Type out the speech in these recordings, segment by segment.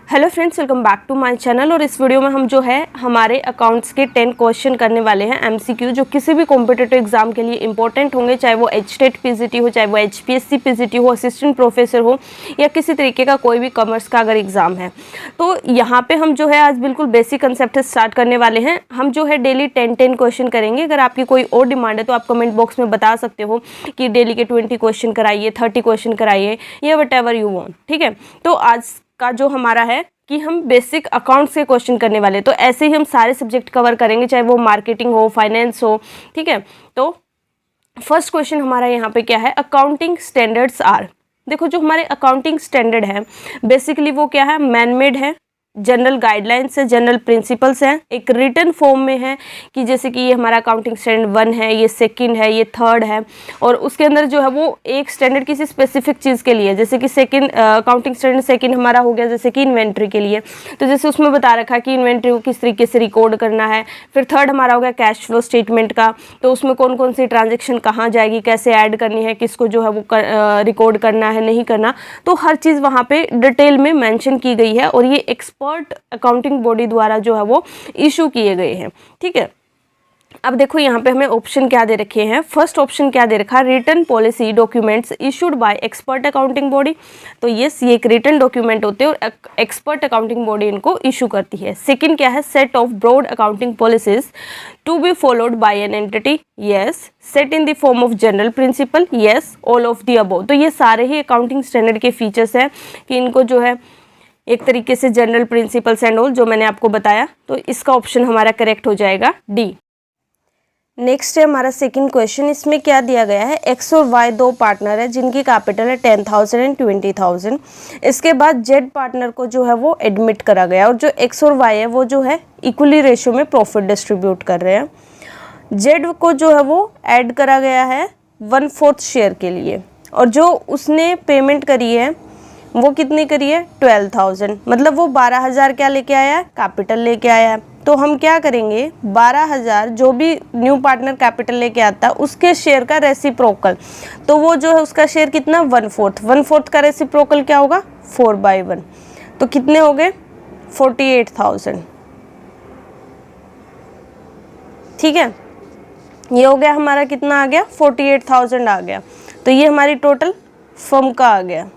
Hello friends, welcome back to my channel. और इस video में हम जो है हमारे अकाउंट्स के 10 क्वेश्चन करने वाले हैं एमसीक्यू, जो किसी भी कॉम्पिटिटिव एग्जाम के लिए इंपॉर्टेंट होंगे, चाहे वो एचटेट पीजीटी हो, चाहे वो एचपीएससी पीजीटी हो, असिस्टेंट प्रोफेसर हो, या किसी तरीके का कोई भी कॉमर्स का अगर एग्जाम है। तो यहाँ पे हम जो है आज बिल्कुल बेसिक कंसेप्ट से स्टार्ट करने वाले हैं। हम जो है डेली 10 क्वेश्चन करेंगे। अगर आपकी कोई और डिमांड है तो आप कमेंट बॉक्स में बता सकते हो कि डेली के 20 क्वेश्चन कराइए, 30 क्वेश्चन कराइए, या वट एवर यू वांट। ठीक है, तो आज का जो हमारा है कि हम बेसिक अकाउंट्स के क्वेश्चन करने वाले, तो ऐसे ही हम सारे सब्जेक्ट कवर करेंगे, चाहे वो मार्केटिंग हो, फाइनेंस हो। ठीक है, तो फर्स्ट क्वेश्चन हमारा यहाँ पे क्या है, अकाउंटिंग स्टैंडर्ड्स आर। देखो, जो हमारे अकाउंटिंग स्टैंडर्ड है बेसिकली वो क्या है, मैन मेड है, जनरल गाइडलाइंस है, जनरल प्रिंसिपल्स हैं, एक रिटन फॉर्म में है कि जैसे कि ये हमारा अकाउंटिंग स्टैंडर्ड 1 है, ये सेकंड है, ये थर्ड है, और उसके अंदर जो है वो एक स्टैंडर्ड किसी स्पेसिफिक चीज़ के लिए, जैसे कि सेकंड अकाउंटिंग स्टैंडर्ड सेकंड हमारा हो गया जैसे कि इन्वेंट्री के लिए, तो जैसे उसमें बता रखा है कि इन्वेंट्री को किस तरीके से रिकॉर्ड करना है। फिर थर्ड हमारा हो गया कैश फ्लो स्टेटमेंट का, तो उसमें कौन कौन सी ट्रांजेक्शन कहाँ जाएगी, कैसे ऐड करनी है, किसको जो है वो रिकॉर्ड करना है, नहीं करना, तो हर चीज़ वहाँ पे डिटेल में मेंशन की गई है, और ये एक्सपर्ट अकाउंटिंग बॉडी द्वारा जो है वो इशू किए गए हैं। ठीक है, अब देखो यहाँ पे हमें ऑप्शन क्या दे रखे हैं। फर्स्ट ऑप्शन क्या दे रखा है, written policy documents issued by expert accounting body. तो यस, ये एक रिटन डॉक्यूमेंट होते हैं और एक्सपर्ट अकाउंटिंग बॉडी इनको इशू करती है। सेकंड क्या है, set of broad accounting policies to be followed by an entity. Yes, set in the form of general principle. Yes, all of the above. तो ये सारे ही अकाउंटिंग स्टैंडर्ड के फीचर्स हैं कि इनको जो है एक तरीके से जनरल प्रिंसिपल्स एंड ऑल जो मैंने आपको बताया, तो इसका ऑप्शन हमारा करेक्ट हो जाएगा डी। नेक्स्ट है हमारा सेकंड क्वेश्चन। इसमें क्या दिया गया है, एक्स और वाई दो पार्टनर है जिनकी कैपिटल है 10,000 एंड 20,000। इसके बाद जेड पार्टनर को जो है वो एडमिट करा गया, और जो एक्स और वाई है वो जो है इक्वली रेशियो में प्रॉफिट डिस्ट्रीब्यूट कर रहे हैं। जेड को जो है वो ऐड करा गया है 1/4 शेयर के लिए, और जो उसने पेमेंट करी है वो कितनी करी है, 12,000। मतलब वो 12,000 क्या लेके आया है, कैपिटल लेके आया है। तो हम क्या करेंगे, 12,000 जो भी न्यू पार्टनर कैपिटल लेके आता है उसके शेयर का रेसिप्रोकल, तो वो जो है उसका शेयर कितना, 1/4 का रेसिप्रोकल क्या होगा, 4/1। तो कितने हो गए, 48,000। ठीक है, ये हो गया हमारा, कितना आ गया, 48,000 आ गया। तो ये हमारी टोटल फर्म का आ गया।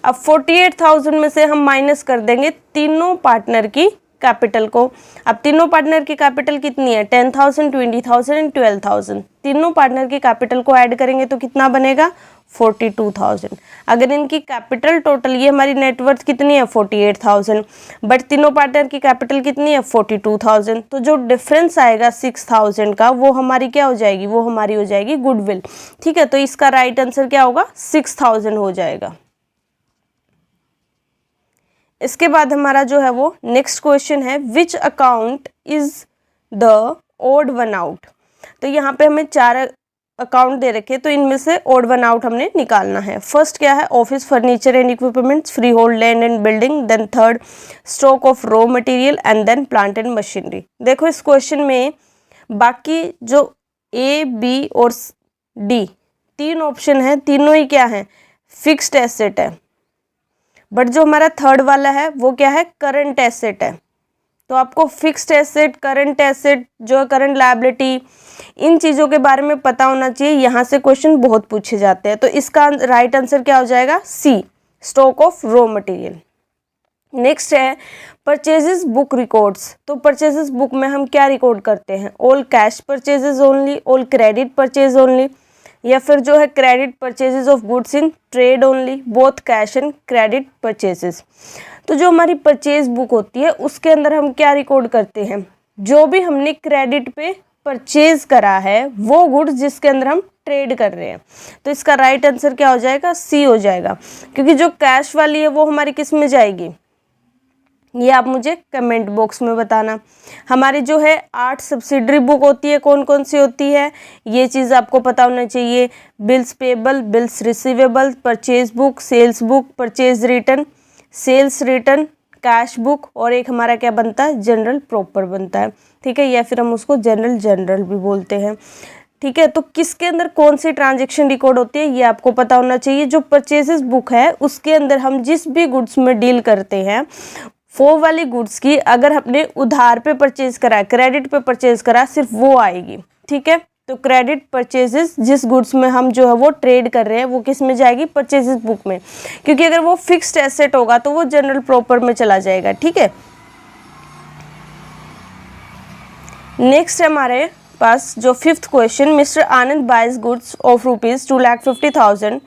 अब 48,000 में से हम माइनस कर देंगे तीनों पार्टनर की कैपिटल को। अब तीनों पार्टनर की कैपिटल कितनी है, 10,000, 20,000 एंड 12,000। तीनों पार्टनर की कैपिटल को ऐड करेंगे तो कितना बनेगा, 42,000। अगर इनकी कैपिटल टोटल, ये हमारी नेटवर्थ कितनी है, 48,000, बट तीनों पार्टनर की कैपिटल कितनी है, 42,000। तो जो डिफरेंस आएगा 6,000 का, वो हमारी क्या हो जाएगी, वो हमारी हो जाएगी गुडविल। ठीक है, तो इसका राइट आंसर क्या होगा, 6,000 हो जाएगा। इसके बाद हमारा जो है वो नेक्स्ट क्वेश्चन है, which account is the odd one out. तो यहाँ पे हमें 4 अकाउंट दे रखे, तो इनमें से ओड वन आउट हमने निकालना है। फर्स्ट क्या है, office furniture and equipments, free hold land and building, then third stock of raw material, and then plant and machinery. देखो, इस क्वेश्चन में बाकी जो ए, बी और डी 3 ऑप्शन है, तीनों ही क्या है, फिक्स्ड एसेट है, बट जो हमारा थर्ड वाला है वो क्या है, करंट एसेट है। तो आपको फिक्स्ड एसेट, करंट एसेट, जो करंट लायबिलिटी, इन चीज़ों के बारे में पता होना चाहिए। यहाँ से क्वेश्चन बहुत पूछे जाते हैं। तो इसका राइट आंसर क्या हो जाएगा, C, stock of raw material. Next है परचेजेस बुक रिकॉर्ड्स। तो परचेजेस बुक में हम क्या रिकॉर्ड करते हैं, all cash purchases only, all credit purchase only, या फिर जो है credit purchases of goods in trade only, both cash and credit purchases. तो जो हमारी परचेज बुक होती है उसके अंदर हम क्या रिकॉर्ड करते हैं, जो भी हमने क्रेडिट पे परचेज करा है वो गुड्स जिसके अंदर हम ट्रेड कर रहे हैं। तो इसका राइट आंसर क्या हो जाएगा, सी हो जाएगा, क्योंकि जो कैश वाली है वो हमारी किस में जाएगी, ये आप मुझे कमेंट बॉक्स में बताना। हमारी जो है 8 सब्सिडरी बुक होती है, कौन कौन सी होती है, ये चीज़ आपको पता होना चाहिए। Bills payable, bills receivable, purchase book, sales book, purchase return, sales return, cash book, और एक हमारा क्या बनता है, जनरल प्रॉपर बनता है। ठीक है, या फिर हम उसको जनरल भी बोलते हैं। ठीक है, तो किसके अंदर कौन सी ट्रांजेक्शन रिकॉर्ड होती है ये आपको पता होना चाहिए। जो परचेजेस बुक है उसके अंदर हम जिस भी गुड्स में डील करते हैं वो वाली गुड्स की अगर हमने उधार पे परचेज करा, क्रेडिट पे परचेज करा, सिर्फ वो आएगी। ठीक है, तो क्रेडिट परचेजेस जिस गुड्स में हम जो है वो ट्रेड कर रहे हैं वो किस में जाएगी, परचेजेस बुक में, क्योंकि अगर वो फिक्स्ड एसेट होगा तो वो जनरल प्रॉपर में चला जाएगा। ठीक है, नेक्स्ट है हमारे पास जो fifth question, mister Anand buys goods of rupees 2,50,000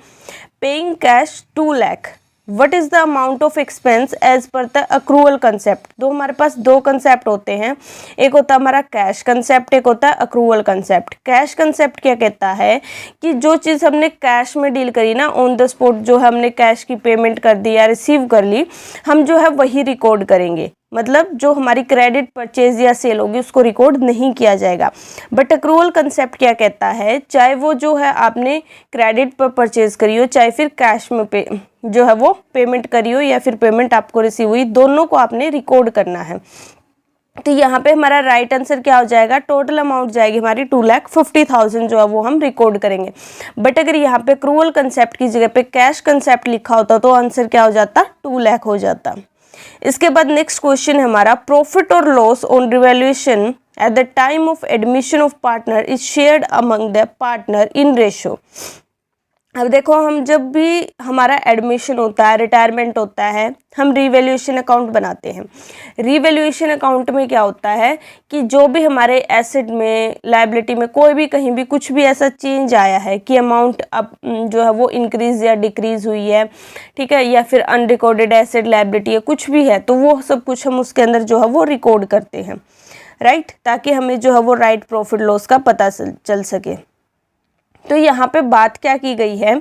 paying cash 2 lakh, what is the amount of expense as per the accrual concept. तो हमारे पास दो कंसेप्ट होते हैं, एक होता है हमारा कैश कंसेप्ट, एक होता है अक्रूवल कंसेप्ट। कैश कंसेप्ट क्या कहता है कि जो चीज़ हमने कैश में डील करी ना, ऑन द स्पॉट जो हमने कैश की पेमेंट कर दी या रिसीव कर ली, हम जो है वही रिकॉर्ड करेंगे। मतलब जो हमारी क्रेडिट परचेज या सेल होगी उसको रिकॉर्ड नहीं किया जाएगा। बट अक्रूवल कंसेप्ट क्या कहता है, चाहे वो जो है आपने क्रेडिट पर परचेज करी हो, चाहे फिर कैश में जो है वो पेमेंट करी हो या फिर पेमेंट आपको रिसीव हुई, दोनों को आपने रिकॉर्ड करना है। तो यहाँ पे हमारा राइट आंसर क्या हो जाएगा, टोटल अमाउंट जाएगी हमारी 2,50,000 जो है वो हम रिकॉर्ड करेंगे। बट अगर यहाँ पे अक्रूवल कंसेप्ट की जगह पे कैश कंसेप्ट लिखा होता तो आंसर क्या हो जाता, 2 लाख हो जाता। इसके बाद नेक्स्ट क्वेश्चन है हमारा, प्रॉफिट और loss on revaluation at the time of admission of partner is shared among the partner in ratio. अब देखो, हम जब भी हमारा एडमिशन होता है, रिटायरमेंट होता है, हम रिवैल्यूएशन अकाउंट बनाते हैं। रिवैल्यूएशन अकाउंट में क्या होता है कि जो भी हमारे एसेट में, लायबिलिटी में कोई भी कहीं भी कुछ भी ऐसा चेंज आया है कि अमाउंट अब जो है वो इंक्रीज या डिक्रीज हुई है, ठीक है, या फिर अनरिकॉर्डेड एसेट लायबिलिटी है, कुछ भी है, तो वो सब कुछ हम उसके अंदर जो है वो रिकॉर्ड करते हैं, राइट, ताकि हमें जो है वो राइट प्रॉफिट लॉस का पता चल सके। तो यहाँ पे बात क्या की गई है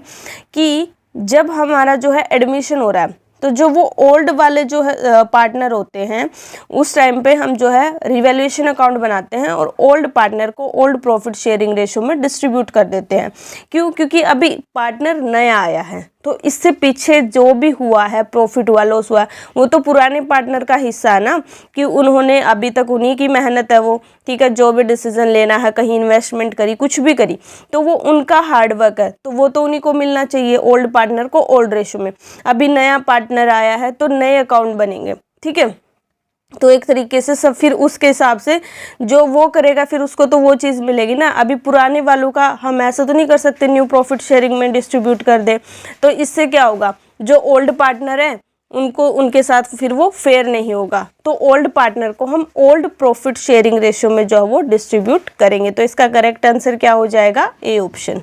कि जब हमारा जो है एडमिशन हो रहा है तो जो वो ओल्ड वाले जो है पार्टनर होते हैं उस टाइम पे हम जो है रिवैल्यूएशन अकाउंट बनाते हैं और ओल्ड पार्टनर को ओल्ड प्रॉफिट शेयरिंग रेशो में डिस्ट्रीब्यूट कर देते हैं। क्यों? क्योंकि अभी पार्टनर नया आया है, तो इससे पीछे जो भी हुआ है, प्रॉफिट हुआ, लॉस हुआ, वो तो पुराने पार्टनर का हिस्सा है ना, कि उन्होंने अभी तक, उन्हीं की मेहनत है वो, ठीक है, जो भी डिसीजन लेना है, कहीं इन्वेस्टमेंट करी, कुछ भी करी, तो वो उनका हार्डवर्क है, तो वो तो उन्हीं को मिलना चाहिए, ओल्ड पार्टनर को ओल्ड रेशो में। अभी नया पार्टनर आया है तो नए अकाउंट बनेंगे, ठीक है, तो एक तरीके से सब फिर उसके हिसाब से जो वो करेगा फिर उसको तो वो चीज़ मिलेगी ना। अभी पुराने वालों का हम ऐसा तो नहीं कर सकते न्यू प्रॉफिट शेयरिंग में डिस्ट्रीब्यूट कर दे, तो इससे क्या होगा, जो ओल्ड पार्टनर है उनको, उनके साथ फिर वो फेयर नहीं होगा, तो ओल्ड पार्टनर को हम ओल्ड प्रॉफिट शेयरिंग रेशियो में जो है वो डिस्ट्रीब्यूट करेंगे। तो इसका करेक्ट आंसर क्या हो जाएगा, ए ऑप्शन।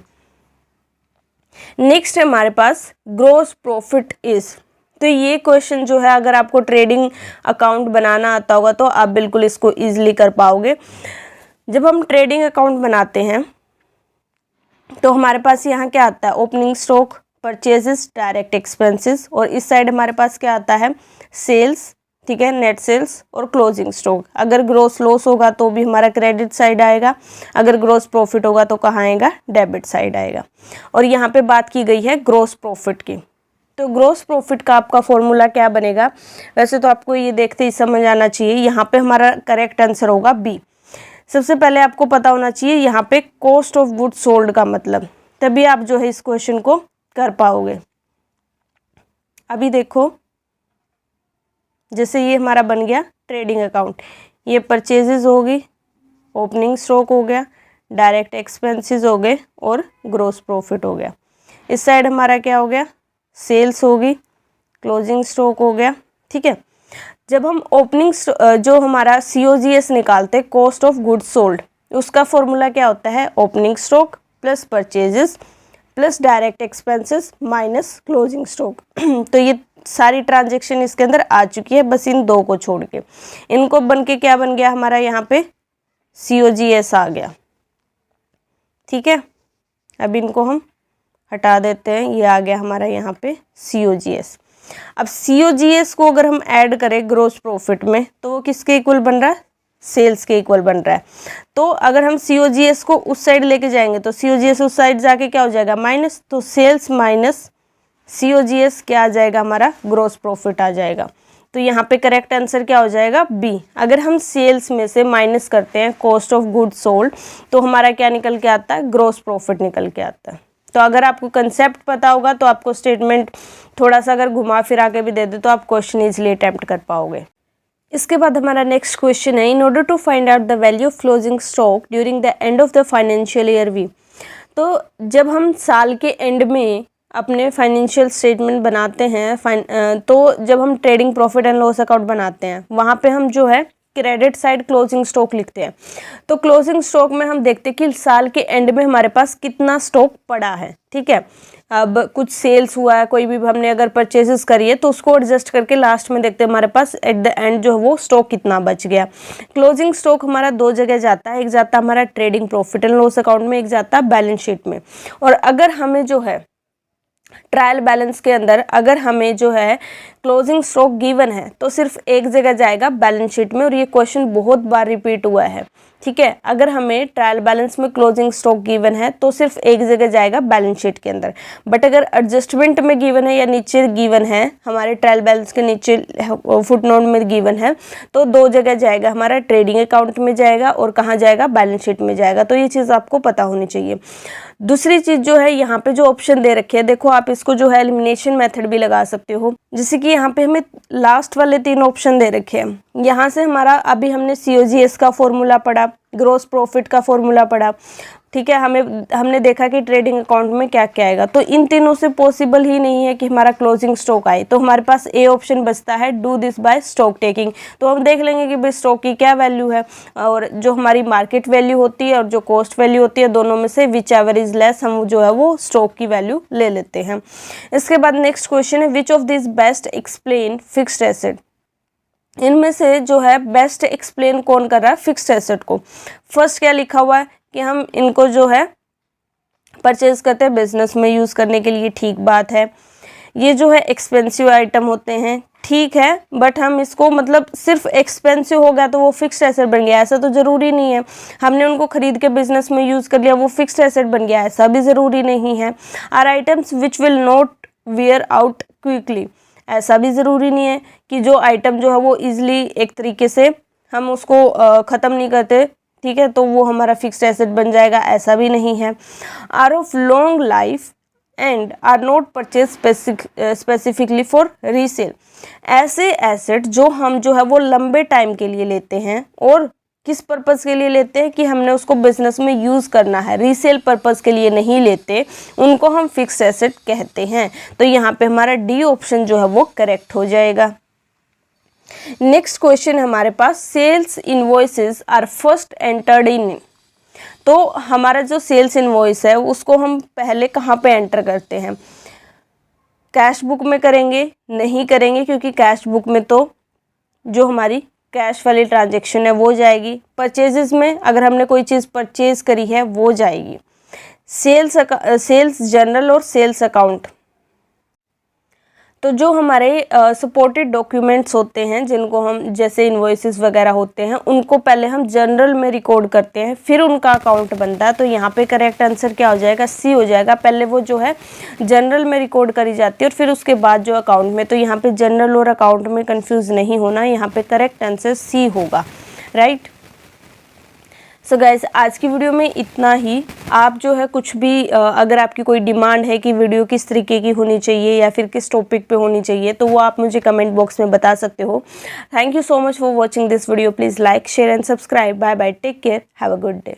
नेक्स्ट है हमारे पास ग्रॉस प्रॉफिट इज। तो ये क्वेश्चन जो है अगर आपको ट्रेडिंग अकाउंट बनाना आता होगा तो आप बिल्कुल इसको इजीली कर पाओगे। जब हम ट्रेडिंग अकाउंट बनाते हैं तो हमारे पास यहाँ क्या आता है, opening stock, purchases, direct expenses, और इस साइड हमारे पास क्या आता है, सेल्स, ठीक है, नेट सेल्स और क्लोजिंग स्टॉक। अगर ग्रोस लॉस होगा तो भी हमारा क्रेडिट साइड आएगा, अगर ग्रोस प्रॉफिट होगा तो कहाँ आएगा, डेबिट साइड आएगा। और यहाँ पे बात की गई है ग्रोस प्रॉफिट की, तो ग्रोस प्रॉफिट का आपका फॉर्मूला क्या बनेगा, वैसे तो आपको ये देखते ही समझ आना चाहिए। यहाँ पे हमारा करेक्ट आंसर होगा बी। सबसे पहले आपको पता होना चाहिए यहाँ पे कॉस्ट ऑफ गुड सोल्ड का मतलब, तभी आप जो है इस क्वेश्चन को कर पाओगे। अभी देखो, जैसे ये हमारा बन गया ट्रेडिंग अकाउंट, ये परचेजेस हो गई, ओपनिंग स्टॉक हो गया, डायरेक्ट एक्सपेंसेस हो गए और ग्रोस प्रॉफिट हो गया। इस साइड हमारा क्या हो गया, सेल्स होगी, क्लोजिंग स्टॉक हो गया, ठीक है। जब हम ओपनिंग जो हमारा COGS निकालते हैं, कॉस्ट ऑफ गुड्स सोल्ड, उसका फॉर्मूला क्या होता है, opening stock plus purchases plus direct expenses minus closing stock. तो ये सारी ट्रांजेक्शन इसके अंदर आ चुकी है, बस इन दो को छोड़ के। इनको बन के क्या बन गया हमारा, यहाँ पे COGS आ गया, ठीक है। अब इनको हम हटा देते हैं, ये आ गया हमारा यहाँ पे COGS। अब COGS को अगर हम ऐड करें ग्रोस प्रॉफिट में तो वो किसके इक्वल बन रहा है, सेल्स के इक्वल बन रहा है। तो अगर हम COGS को उस साइड लेके जाएंगे तो COGS उस साइड जाके क्या हो जाएगा, माइनस, तो सेल्स माइनस COGS क्या आ जाएगा हमारा, ग्रोस प्रॉफिट आ जाएगा। तो यहाँ पे करेक्ट आंसर क्या हो जाएगा, बी। अगर हम सेल्स में से माइनस करते हैं कॉस्ट ऑफ गुड्स सोल्ड तो हमारा क्या निकल के आता है, ग्रॉस प्रॉफिट निकल के आता है। तो अगर आपको कंसेप्ट पता होगा तो आपको स्टेटमेंट थोड़ा सा अगर घुमा फिरा के भी दे दे तो आप क्वेश्चन ईजिली अटेम्प्ट कर पाओगे। इसके बाद हमारा नेक्स्ट क्वेश्चन है, in order to find out the value of closing stock during the end of the financial year we. तो जब हम साल के एंड में अपने फाइनेंशियल स्टेटमेंट बनाते हैं, तो जब हम trading profit and loss account बनाते हैं वहाँ पे हम जो है क्रेडिट साइड क्लोजिंग स्टॉक लिखते हैं। तो क्लोजिंग स्टॉक में हम देखते हैं कि साल के एंड में हमारे पास कितना स्टॉक पड़ा है, ठीक है। अब कुछ सेल्स हुआ है, कोई भी हमने अगर परचेजेस करी है तो उसको एडजस्ट करके लास्ट में देखते हैं हमारे पास एट द एंड जो है वो स्टॉक कितना बच गया। क्लोजिंग स्टॉक हमारा दो जगह जाता है, एक जाता है हमारा trading profit and loss account में, एक जाता है बैलेंस शीट में। और अगर हमें जो है ट्रायल बैलेंस के अंदर अगर हमें जो है क्लोजिंग स्टॉक गिवन है तो सिर्फ एक जगह जाएगा बैलेंस शीट में, और ये क्वेश्चन बहुत बार रिपीट हुआ है, ठीक है। अगर हमें ट्रायल बैलेंस में क्लोजिंग स्टॉक गिवन है तो सिर्फ एक जगह जाएगा बैलेंस शीट के अंदर, बट अगर एडजस्टमेंट में गिवन है या नीचे गिवन है, हमारे ट्रायल बैलेंस के नीचे फुटनोट में गिवन है, तो दो जगह जाएगा, हमारा ट्रेडिंग अकाउंट में जाएगा और कहाँ जाएगा, बैलेंस शीट में जाएगा। तो ये चीज़ आपको पता होनी चाहिए। दूसरी चीज़ जो है, यहाँ पे जो ऑप्शन दे रखे हैं, देखो आप इसको जो है एलिमिनेशन मेथड भी लगा सकते हो, जैसे कि यहाँ पे हमें लास्ट वाले 3 ऑप्शन दे रखे हैं। यहाँ से हमारा अभी हमने COGS का फॉर्मूला पढ़ा, ग्रॉस प्रॉफिट का फॉर्मूला पढ़ा, ठीक है। हमने देखा कि ट्रेडिंग अकाउंट में क्या क्या आएगा। तो इन तीनों से पॉसिबल ही नहीं है कि हमारा क्लोजिंग स्टॉक आए, तो हमारे पास ए ऑप्शन बचता है, do this by stock taking. तो हम देख लेंगे कि भाई स्टॉक की क्या वैल्यू है, और जो हमारी मार्केट वैल्यू होती है और जो कॉस्ट वैल्यू होती है, दोनों में से विच एवर इज लेस, हम जो है वो स्टॉक की वैल्यू ले लेते हैं। इसके बाद नेक्स्ट क्वेश्चन है, which of this best explain fixed asset. इनमें से जो है बेस्ट एक्सप्लेन कौन कर रहा है, फिक्स्ड एसेट को। फर्स्ट क्या लिखा हुआ है कि हम इनको जो है परचेज करते हैं बिजनेस में यूज़ करने के लिए, ठीक बात है। ये जो है एक्सपेंसिव आइटम होते हैं, ठीक है, बट हम इसको मतलब सिर्फ एक्सपेंसिव हो गया तो वो फिक्स्ड एसेट बन गया, ऐसा तो ज़रूरी नहीं है। हमने उनको खरीद के बिजनेस में यूज़ कर लिया, वो फिक्स्ड एसेट बन गया, ऐसा भी ज़रूरी नहीं है। Are items which will not wear out quickly, ऐसा भी ज़रूरी नहीं है कि जो आइटम जो है वो ईजिली एक तरीके से हम उसको ख़त्म नहीं करते, ठीक है, तो वो हमारा फिक्स्ड एसेट बन जाएगा, ऐसा भी नहीं है। Are of long life and are not purchase specifically for resale, ऐसे एसेट जो हम जो है वो लंबे टाइम के लिए लेते हैं और किस पर्पज़ के लिए लेते हैं कि हमने उसको बिजनेस में यूज़ करना है, रीसेल पर्पज़ के लिए नहीं लेते, उनको हम फिक्स्ड एसेट कहते हैं। तो यहाँ पे हमारा डी ऑप्शन जो है वो करेक्ट हो जाएगा। नेक्स्ट क्वेश्चन हमारे पास, sales invoices are first entered in. तो हमारा जो सेल्स इनवॉइस है उसको हम पहले कहाँ पे एंटर करते हैं, कैश बुक में करेंगे, नहीं करेंगे, क्योंकि कैश बुक में तो जो हमारी कैश वाली ट्रांजैक्शन है वो जाएगी। परचेजेस में अगर हमने कोई चीज़ परचेज करी है वो जाएगी। सेल्स जर्नल और सेल्स अकाउंट, तो जो हमारे सपोर्टेड डॉक्यूमेंट्स होते हैं जिनको हम जैसे इनवॉइसेस वगैरह होते हैं उनको पहले हम जर्नल में रिकॉर्ड करते हैं, फिर उनका अकाउंट बनता है। तो यहाँ पे करेक्ट आंसर क्या हो जाएगा, सी हो जाएगा। पहले वो जो है जर्नल में रिकॉर्ड करी जाती है और फिर उसके बाद जो अकाउंट में। तो यहाँ पे जर्नल और अकाउंट में कंफ्यूज नहीं होना, यहाँ पे करेक्ट आंसर सी होगा, राइट। सो गाइस, आज की वीडियो में इतना ही। आप जो है कुछ भी अगर आपकी कोई डिमांड है कि वीडियो किस तरीके की होनी चाहिए या फिर किस टॉपिक पे होनी चाहिए, तो वो आप मुझे कमेंट बॉक्स में बता सकते हो। Thank you so much for watching this video. Please like, share and subscribe. Bye bye, take care, have a good day.